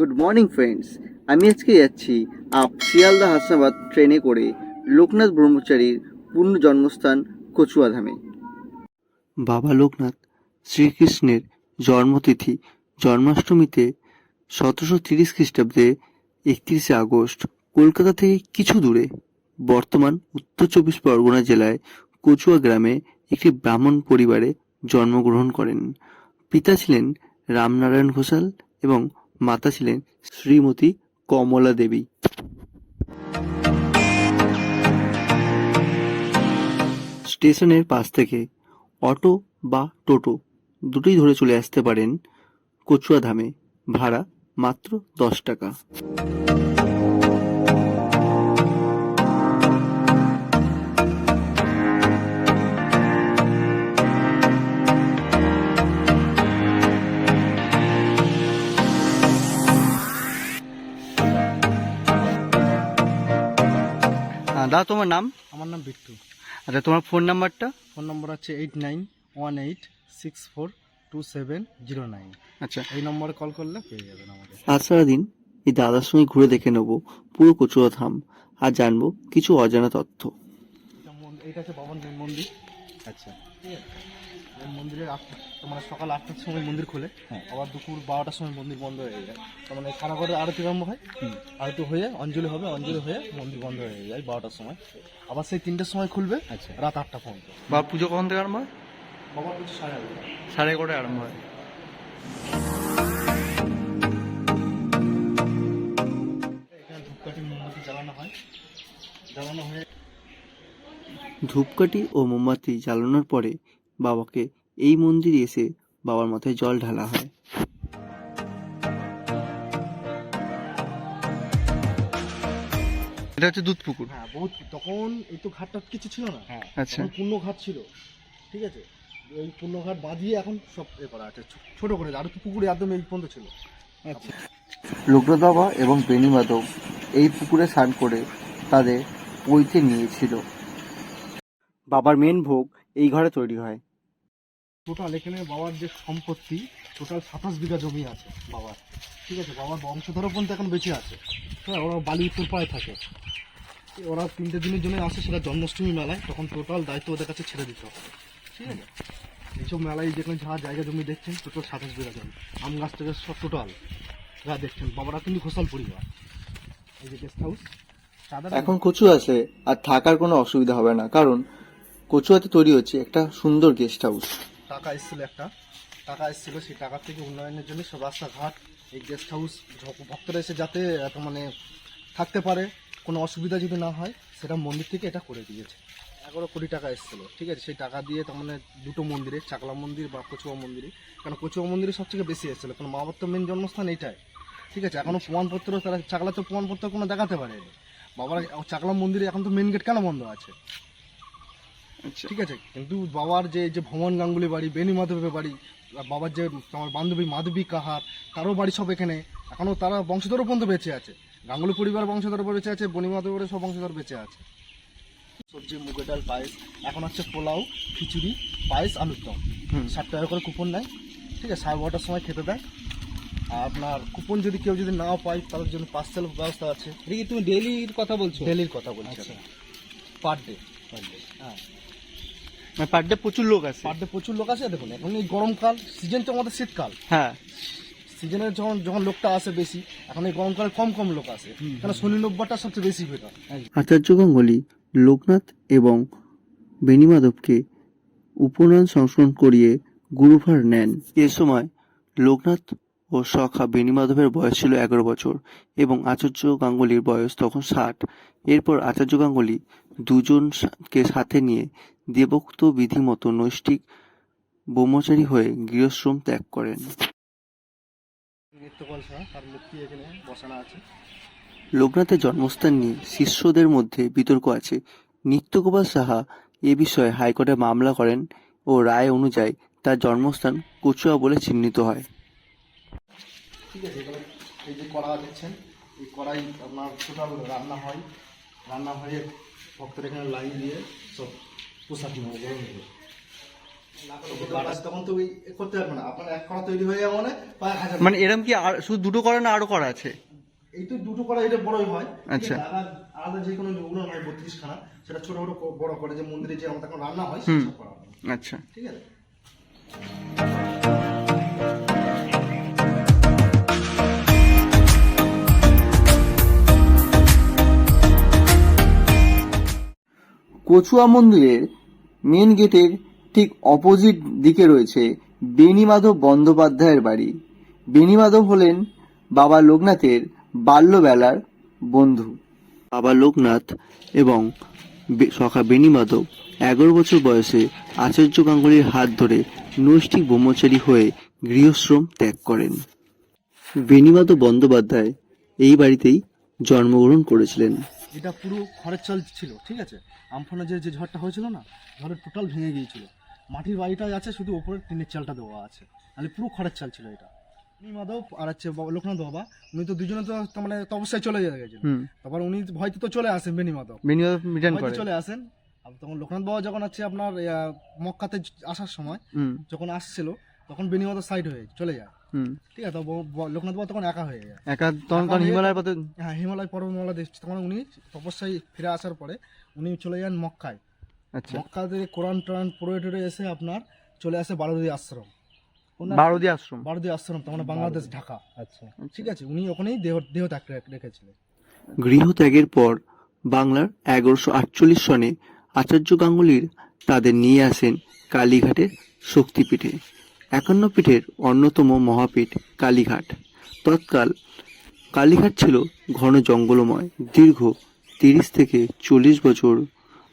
Good morning friends. আমি আজকে যাচ্ছি শিয়ালদা হাসনাবাদ ট্রেনে করে লোকনাথ ব্রহ্মচারীর পূর্ণ জন্মস্থান কচুয়াধামে। বাবা লোকনাথ শ্রীকৃষ্ণের জন্মতিথি জন্মাষ্টমীতে 1730 খ্রিস্টাব্দে 31শে আগস্ট কলকাতা থেকে কিছু দূরে বর্তমান উত্তর চব্বিশ পরগনা জেলায় কচুয়া গ্রামে একটি ব্রাহ্মণ পরিবারে জন্মগ্রহণ করেন। পিতা ছিলেন রামনারায়ণ ঘোষাল এবং মাতা ছিলেন শ্রীমতী কমলা দেবী। স্টেশনের পাশ থেকে অটো বা টোটো দুটোই ধরে চলে আসতে পারেন কচুয়াধামে। ভাড়া মাত্র 10 টাকা। দাদা, তোমার নাম? আমার নাম বিট্টু। আচ্ছা, তোমার ফোন নাম্বারটা? ফোন নম্বর আছে 8918642709। আচ্ছা, এই নম্বরে কল করলে পেয়ে যাবেন আমাদের। আজ সারাদিন এই দাদার সঙ্গে ঘুরে দেখে নেব পুরো কচুয়াধাম আর জানবো কিছু অজানা তথ্য। এইটা হচ্ছে বাবার মেন মন্দির। আচ্ছা, ঠিক আছে। এই মন্দিরের মানে সকাল 8টার সময় মন্দির খোলে, আবার দুপুর 12টার সময় মন্দির বন্ধ হয়ে যায়। তার মানে খানা করে আরতি আরম্ভ হয়, আরতি হয়ে অঞ্জলি হবে, অঞ্জলি হয়ে মন্দির বন্ধ হয়ে যায় 12টার সময়। আবার সেই 3টার সময় খুলবে, রাত 8টা পর্যন্ত। বা পুজো কখন থেকে আরম্ভ হয়? বাবার পুজো 11:30। 11:30 আরম্ভ হয়। এখানে ধূপকাঠি মোমবাতি জ্বালানো হয়, জ্বালানো হয়ে ধূপকাঠি ও মোমবাতি জ্বালানোর পরে বাবাকে এই মন্দিরে এসে বাবার মাথায় জল ঢালা হয়। এটা হচ্ছে দুধ পুকুর। হ্যাঁ, বহুত তখন এই তো ঘাটটা কিছু ছিল না। আচ্ছা, তখন পূর্ণ ঘাট ছিল, ঠিক আছে। ওই পূর্ণ ঘাট বাঁধিয়ে এখন সব করা আছে, ছোট করে। আর তো পুকুরে একদম এই পর্যন্ত ছিল। আচ্ছা, লোকনাথ বাবা এবং বেণী মাধব এই পুকুরে স্নান করে তাদের পৈতে নিয়েছিল। বাবার মেন ভোগ এই ঘরে তৈরি হয়। টোটাল এখানে বাবার যে সম্পত্তি, টোটাল 27 বিঘা জমি আছে বাবার, ঠিক আছে। বাবার বংশধর পর্যন্ত এখন বেঁচে আছে। হ্যাঁ, ওরা বালি উত্তর পাড়ায় থাকে। ওরা 3টে দিনের জন্য আসে, সেটা জন্মাষ্টমী মেলায়। তখন টোটাল দায়িত্ব ওদের কাছে ছেড়ে দিতে হবে, ঠিক আছে। এইসব মেলায় যেখানে যা জায়গা জমি দেখছেন, টোটাল 27 বিঘা জমি, আম গাছ থেকে সব টোটাল যা দেখছেন। বাবারা কিন্তু ঘোষাল পরিবার। এই যে গেস্ট হাউস এখন কচু আছে আর থাকার কোনো অসুবিধা হবে না, কারণ কচুয়াতে তৈরি হচ্ছে একটা সুন্দর গেস্ট হাউস। টাকা এসেছিল, সেই টাকা থেকে উন্নয়নের জন্য সব রাস্তাঘাট, এই গেস্ট হাউস, ভক্তরা এসে যাতে মানে থাকতে পারে, কোনো অসুবিধা যদি না হয়, সেটা মন্দির থেকে এটা করে দিয়েছে। 11 কোটি টাকা এসেছিলো, ঠিক আছে। সেই টাকা দিয়ে তার মানে দুটো মন্দিরে, চাকলা মন্দির বা কচুয়া মন্দিরে, কারণ কচুয়া মন্দিরে সবথেকে বেশি এসেছিলো, কারণ মা বাবার তো মেন জন্মস্থান এইটাই, ঠিক আছে। এখনো প্রমাণপত্র তারা চাকলা তো প্রমাণপত্র কোনো দেখাতে পারেনি। বাবার চাকলা মন্দিরে এখন তো মেন গেট কেন বন্ধ আছে, ঠিক আছে। কিন্তু বাবার যে ভ্রমণ গাঙ্গুলি বাড়ি, বেণী মাধবের বাড়ি, বাবার যে আমার বান্ধবী মাধবী কাহার, তারও বাড়ি সব এখানে। এখনও তারা বংশধর পর্যন্ত বেঁচে আছে। গাঙ্গুলি পরিবার বংশধর বেঁচে আছে, বনি মাধবের সব বংশধর বেঁচে আছে। সবজি, মুগের ডাল, পায়েস। এখন হচ্ছে পোলাও, খিচুড়ি, পায়েস, আলুর দম। 60 টাকা করে কুপন নেয়, ঠিক আছে। 12:30টার সময় খেতে দেয়। আর আপনার কুপন যদি কেউ যদি নাও পায়, তাদের জন্য পার্সেল ব্যবস্থা আছে। তুমি ডেলির কথা বলছো? ডেলির কথা বলছি, পার ডে। হ্যাঁ, পার ডে প্রচুর লোক আছে। পার ডে প্রচুর লোক আছে। দেখুন, এখন এই গরমকাল, সিজন তো আমাদের শীতকাল, হ্যাঁ, সিজনে যখন লোকটা আসে বেশি, এখন এই গরমকালে কম লোক আসে, কারণ শনি রোববারটা সবচেয়ে বেশি ভিড় হয়। আচার্য গাঙ্গুলি লোকনাথ এবং বেণী মাধবকে উপনয়ন সংস্করণ করিয়ে গুরুভার নেন। এ সময় লোকনাথ ও সখা বেণী মাধবের বয়স ছিল 11 বছর এবং আচার্য গাঙ্গুলির বয়স তখন 60। এরপর আচার্য গাঙ্গুলি দুজনকে সাথে নিয়ে দেবোক্ত বিধি মতো নৈষ্ঠিক ব্রহ্মচারী হয়ে গৃহশ্রম ত্যাগ করেন। তার মূর্তি এখানে বসানো আছে। লোকনাথের জন্মস্থান নিয়ে শিষ্যদের মধ্যে বিতর্ক আছে। নিত্যগোপাল সাহা এ বিষয়ে হাইকোর্টে মামলা করেন ও রায় অনুযায়ী তার জন্মস্থান কচুয়া বলে চিহ্নিত হয়। ঠিক আছে, এই যে কড়া দেখছেন, এই কড়াই আপনার টোটাল রান্না হয়ে ভক্তরা এখানে লাইন দিয়ে সব প্রসাদ নেওয়া গরম করে। তখন তো ওই করতে পারবে না, আপনার এক করা তৈরি হয়ে যাবে মানে প্রায় 1000। মানে এরকম কি আর শুধু দুটো করা না আরো করা আছে? এই তো দুটো করা, এটা বড়ই হয়। আচ্ছা। আলাদা যে কোনো উনুন হয় 32 খানা, সেটা ছোট ছোট বড় করে যে মন্দিরে যে আমাদের এখন রান্না হয় হুম। সেসব করা হয়। আচ্ছা। ঠিক আছে। কচুয়া মন্দিরের মেন গেটের ঠিক অপোজিট দিকে রয়েছে বেণীমাধব বন্দ্যোপাধ্যায়ের বাড়ি। বেণীমাধব হলেন বাবা লোকনাথের বাল্যবেলার বন্ধু। বাবা লোকনাথ এবং সখা বেণীমাধব 11 বছর বয়সে আচার্য গাঙ্গুলির হাত ধরে নৈষ্ঠিক ব্রহ্মচারী হয়ে গৃহশ্রম ত্যাগ করেন। বেণীমাধব বন্দ্যোপাধ্যায় এই বাড়িতেই জন্মগ্রহণ করেছিলেন। এটা পুরো খড়ের চাল ছিল, ঠিক আছে। আমফানে যে ঝড়টা হয়েছিল না, ঝড়ের টোটাল ভেঙে গিয়েছিল। মাটির বাড়িটা আছে, শুধু ওপরে টিনের চালটা দেওয়া আছে, তাহলে পুরো খড়ের চাল ছিল এটা। মাধব আর হচ্ছে লোকনাথ বাবা, উনি তো দুজনে তো তার মানে তপস্যায় চলে গেছেন। তারপর উনি ভয়তে তো চলে আসেন, বেণীমাধব চলে আসেন। আর তখন লোকনাথ বাবা যখন হচ্ছে আপনার মক্কাতে আসার সময় যখন আসছিল, তখন বেণীমাধব সাইড হয়ে চলে যায়। ঠিক আছে। লোকনাথ বাবা তখন একা হয়ে যায়, তখন হিমালয় পথে, হ্যাঁ হিমালয় পর্বতমালা দেশ। তখন উনি তপস্যায় ফিরে আসার পরে উনি চলে যান মক্কায়। আচ্ছা। মক্কা থেকে কোরআন টোরআন পড়ে টরে এসে আপনার চলে আসে বারোদি আশ্রম। বারোদি আশ্রম তার মানে বাংলাদেশ, ঢাকা। আচ্ছা, ঠিক আছে। উনি ওখানেই দেহ ত্যাগ রেখেছিলেন। গৃহত্যাগের পর বাংলার 1148 সনে আচার্য গাঙ্গুলির তাদের নিয়ে আসেন কালীঘাটের শক্তিপীঠে। 51 পীঠের অন্যতম মহাপীঠ কালীঘাট। তৎকাল কালীঘাট ছিল ঘন জঙ্গলময়। দীর্ঘ 30 থেকে 40 বছর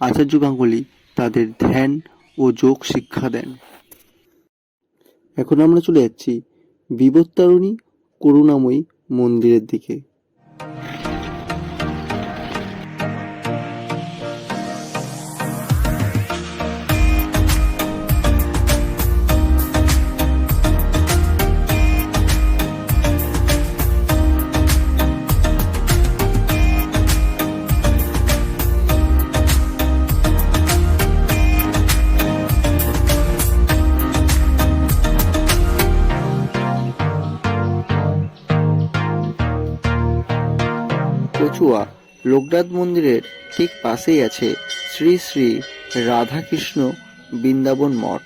আচার্য গাঙ্গুলি তাদের ধ্যান ও যোগ শিক্ষা দেন। এখন আমরা চলে যাচ্ছি বিবর্তারিণী করুণাময়ী মন্দিরের দিকে। কচুয়া লোকনাথ মন্দিরের ঠিক পাশেই আছে শ্রী শ্রী রাধাকৃষ্ণ বৃন্দাবন মঠ।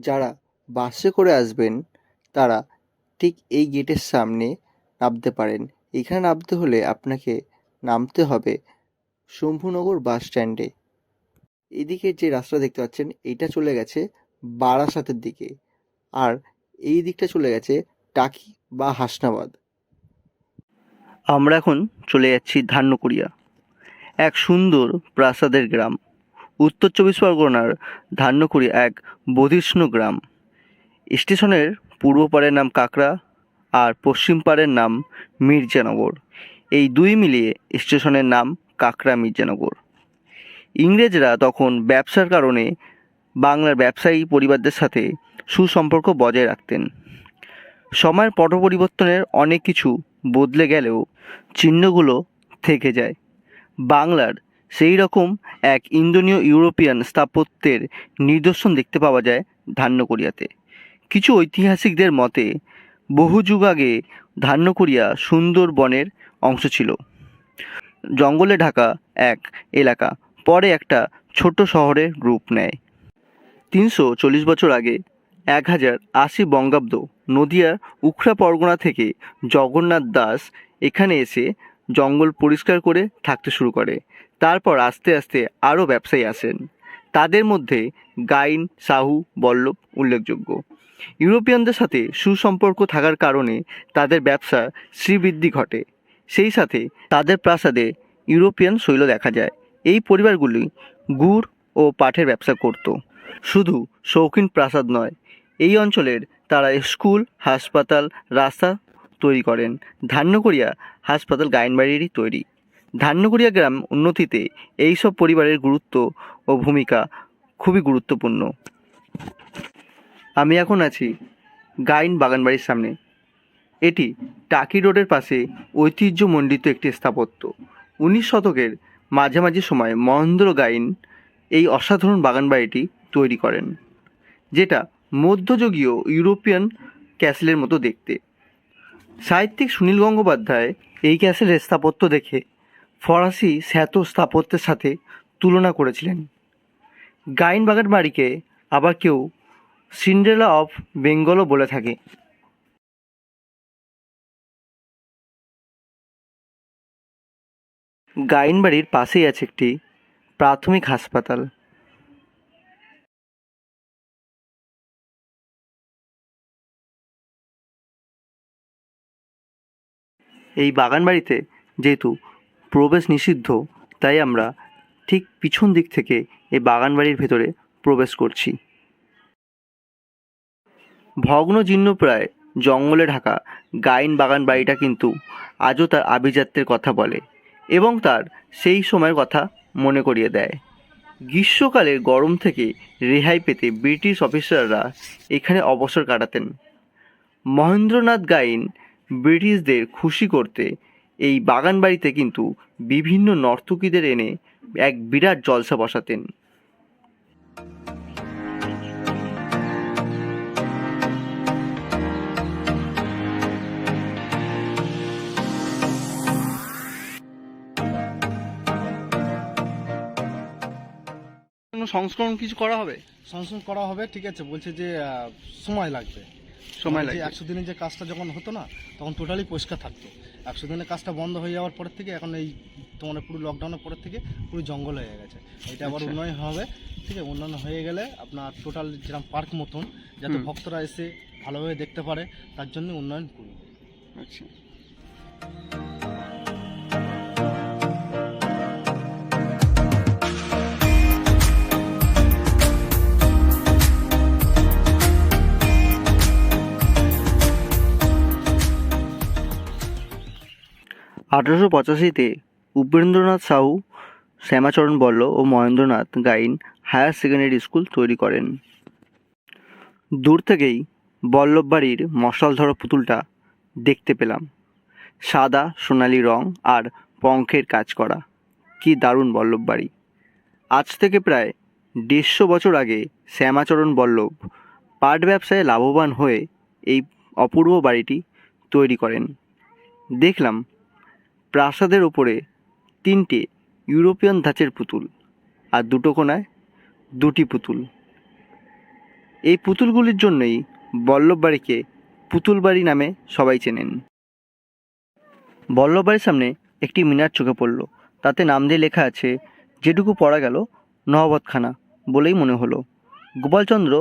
যারা বাসে করে আসবেন তারা ঠিক এই গেটের সামনে নামতে পারেন। এখানে নামতে হলে আপনাকে নামতে হবে শম্ভুনগর বাস স্ট্যান্ডে। এদিকে যে রাস্তা দেখতে পাচ্ছেন এটা চলে গেছে বারাসাতের দিকে, আর এই দিকটা চলে গেছে টাকি বা হাসনাবাদ। আমরা এখন চলে যাচ্ছি ধান্যকুড়িয়া, এক সুন্দর প্রাসাদের গ্রাম। উত্তর 24 পরগনার ধান্যকুড়িয়া এক বর্ধিষ্ণু গ্রাম। স্টেশনের পূর্ব পাড়ের নাম কাকড়া আর পশ্চিম পাড়ের নাম মির্জানগর। এই দুই মিলিয়ে স্টেশনের নাম কাকড়া মির্জানগর। ইংরেজরা তখন ব্যবসার কারণে বাংলার ব্যবসায়ী পরিবারদের সাথে সুসম্পর্ক বজায় রাখতেন। সময়ের পট পরিবর্তনের অনেক কিছু বদলে গেলেও চিহ্নগুলো থেকে যায়। বাংলার সেই রকম এক ইন্দোনীয় ইউরোপিয়ান স্থাপত্যের নিদর্শন দেখতে পাওয়া যায় ধান্যকুড়িয়াতে। কিছু ঐতিহাসিকদের মতে বহু যুগ আগে ধান্যকুড়িয়া সুন্দরবনের অংশ ছিল। জঙ্গলে ঢাকা এক এলাকা পরে একটা ছোট শহরের রূপ নেয়। 340 বছর আগে 1080 বঙ্গাব্দ নদিয়ার উখড়া পরগনা থেকে জগন্নাথ দাস এখানে এসে জঙ্গল পরিষ্কার করে থাকতে শুরু করে। তারপর আস্তে আস্তে আরও ব্যবসায়ী আসেন, তাদের মধ্যে গাইন, সাহু, বল্লভ উল্লেখযোগ্য। ইউরোপিয়ানদের সাথে সুসম্পর্ক থাকার কারণে তাদের ব্যবসা শ্রীবৃদ্ধি ঘটে। সেই সাথে তাদের প্রাসাদে ইউরোপিয়ান শৈল দেখা যায়। এই পরিবারগুলি গুড় ও পাটের ব্যবসা করত। শুধু শৌখিন প্রাসাদ নয়, এই অঞ্চলের তারা স্কুল, হাসপাতাল, রাস্তা তৈরি করেন। ধান্যকুড়িয়া হাসপাতাল গাইনবাড়িরই তৈরি। ধান্যকুড়িয়া গ্রাম উন্নতিতে এইসব পরিবারের গুরুত্ব ও ভূমিকা খুবই গুরুত্বপূর্ণ। আমি এখন আছি গাইন বাগানবাড়ির সামনে। এটি টাকি রোডের পাশে ঐতিহ্যমণ্ডিত একটি স্থাপত্য। 19 শতকের মাঝামাঝি সময় মহেন্দ্র গাইন এই অসাধারণ বাগানবাড়িটি তৈরি করেন, যেটা মধ্যযুগীয় ইউরোপিয়ান ক্যাসেলের মতো দেখতে। সাহিত্যিক সুনীল গঙ্গোপাধ্যায় এই ক্যাসেলের স্থাপত্য দেখে ফরাসি শ্যাত স্থাপত্যের সাথে তুলনা করেছিলেন। গাইন বাগানবাড়িকে আবার কেউ সিন্ড্রেলা অফ বেঙ্গলও বলে থাকে। গাইন বাড়ির পাশেই আছে একটি প্রাথমিক হাসপাতাল। এই বাগান বাড়িতে যেহেতু প্রবেশ নিষিদ্ধ, তাই আমরা ঠিক পিছন দিক থেকে এই বাগান বাড়ির ভেতরে প্রবেশ করছি। ভগ্ন জীর্ণপ্রায় জঙ্গলে ঢাকা গাইন বাগান বাড়িটা কিন্তু আজও তার আভিজাত্যের কথা বলে এবং তার সেই সময়ের কথা মনে করিয়ে দেয়। গ্রীষ্মকালের গরম থেকে রেহাই পেতে ব্রিটিশ অফিসাররা এখানে অবসর কাটাতেন। মহেন্দ্রনাথ গাইন ব্রিটিশদের খুশি করতে এই বাগান বাড়িতে কিন্তু বিভিন্ন নর্তকীদের এনে এক বিরাট জলসা বসাতেন। সংস্করণ কিছু করা হবে? সংশোধন করা হবে, ঠিক আছে, বলছে যে সময় লাগবে। সময় যে লাগবে। 100 দিনে যে কাজটা যখন হতো না, তখন টোটালি পরিষ্কার থাকতো। 100 দিনের কাজটা বন্ধ হয়ে যাওয়ার পর থেকে এখন এই তোমার পুরো লকডাউনের পরের থেকে পুরো জঙ্গল হয়ে গেছে। এটা আবার আচ্ছা। উন্নয়ন হবে, ঠিক আছে। উন্নয়ন হয়ে গেলে আপনার টোটাল যেরকম পার্ক মতন, যাতে ভক্তরা এসে ভালোভাবে দেখতে পারে, তার জন্য উন্নয়ন করবে। আচ্ছা। আঠারোশো পঁচাশিতে উপেন্দ্রনাথ সাহু, শ্যামাচরণ বল্ল ও Mahendranath Gain higher secondary school তৈরি করেন। দূর থেকেই বল্লভ বাড়ির মশাল ধরা পুতুলটা দেখতে পেলাম। সাদা সোনালি রং আর পঙ্খের কাজ করা, কি দারুণ বল্লভ বাড়ি। আজ থেকে প্রায় 150 বছর আগে শ্যামাচরণ বল্লভ পাট ব্যবসায় লাভবান হয়ে এই অপূর্ব বাড়িটি তৈরি করেন। দেখলাম প্রাসাদের ওপরে 3টে ইউরোপিয়ান ধাঁচের পুতুল আর 2টো কোণায় 2টি পুতুল। এই পুতুলগুলির জন্যই বল্লভ বাড়িকে পুতুল বাড়ি নামে সবাই চেনেন। বল্লভ বাড়ির সামনে একটি মিনার চোখে পড়ল, তাতে নাম দিয়ে লেখা আছে, যেটুকু পড়া গেল নহবতখানা বলেই মনে হলো। গোপালচন্দ্র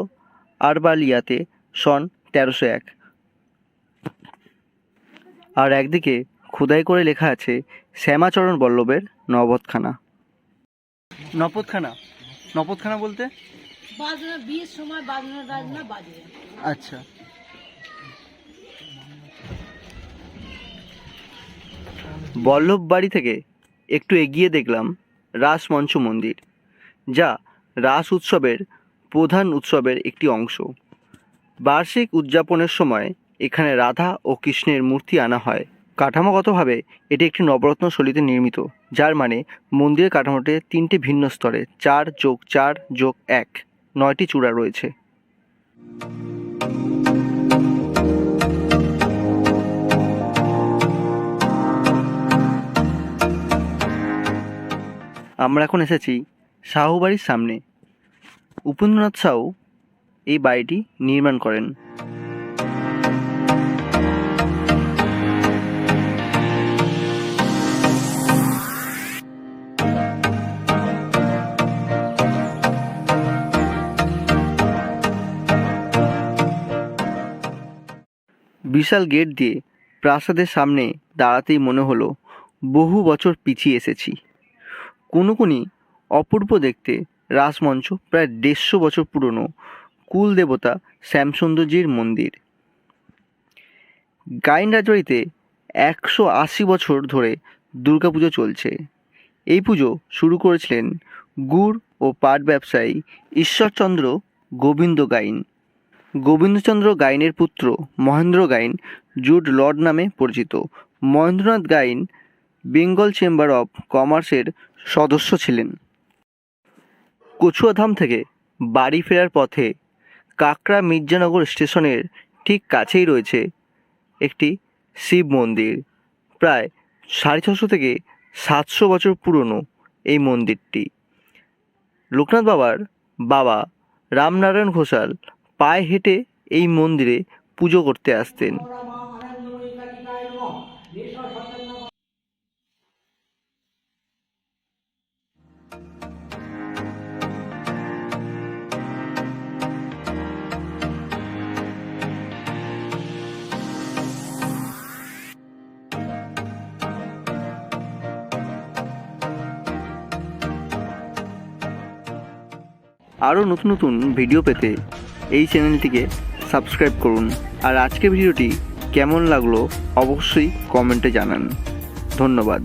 আরবালিয়াতে সন 1301। আর একদিকে খোদাই করে লেখা আছে শ্যামাচরণ বল্লভের নহবতখানা। নপতখানা বলতে বাজনা বিয়ের সময় বাজনা টাজনা বাজে। আচ্ছা। বল্লভ বাড়ি থেকে একটু এগিয়ে দেখলাম রাসমঞ্চ মন্দির, যা রাস উৎসবের প্রধান উৎসবের একটি অংশ। বার্ষিক উদযাপনের সময় এখানে রাধা ও কৃষ্ণের মূর্তি আনা হয়। কাঠামোগতভাবে এটি একটি নবরত্ন শৈলীতে নির্মিত, যার মানে মন্দিরের কাঠামোতে 3টে ভিন্ন স্তরে 4+4+1 9টি চূড়া রয়েছে। আমরা এখন এসেছি সাহু বাড়ির সামনে। উপেন্দ্রনাথ সাহু এই বাড়িটি নির্মাণ করেন। বিশাল গেট দিয়ে প্রাসাদের সামনে দাঁড়াতেই মনে হলো বহু বছর পিছিয়ে এসেছি। কোনি অপূর্ব দেখতে রাসমঞ্চ প্রায় 150 বছর পুরনো কুল দেবতা শ্যামসুন্দরজির মন্দির। গাইন রাজবাড়িতে 180 বছর ধরে দুর্গাপুজো চলছে। এই পুজো শুরু করেছিলেন গুড় ও পাট ব্যবসায়ী ঈশ্বরচন্দ্র গোবিন্দ গাইন। গোবিন্দচন্দ্র গাইনের পুত্র মহেন্দ্র গাইন জুড লর্ড নামে পরিচিত। মহেন্দ্রনাথ গাইন বেঙ্গল চেম্বার অফ কমার্সের সদস্য ছিলেন। কচুয়াধাম থেকে বাড়ি ফেরার পথে কাকড়া মির্জানগর স্টেশনের ঠিক কাছেই রয়েছে একটি শিব মন্দির। প্রায় 650 থেকে 700 বছর পুরনো এই মন্দিরটি। লোকনাথ বাবার বাবা রামনারায়ণ ঘোষাল পায়ে হেঁটে এই মন্দিরে পুজো করতে আসতেন। আরও নতুন নতুন ভিডিও পেতে এই চ্যানেলটিকে সাবস্ক্রাইব করুন। আর আজকের ভিডিওটি কেমন লাগলো অবশ্যই কমেন্টে জানান। ধন্যবাদ।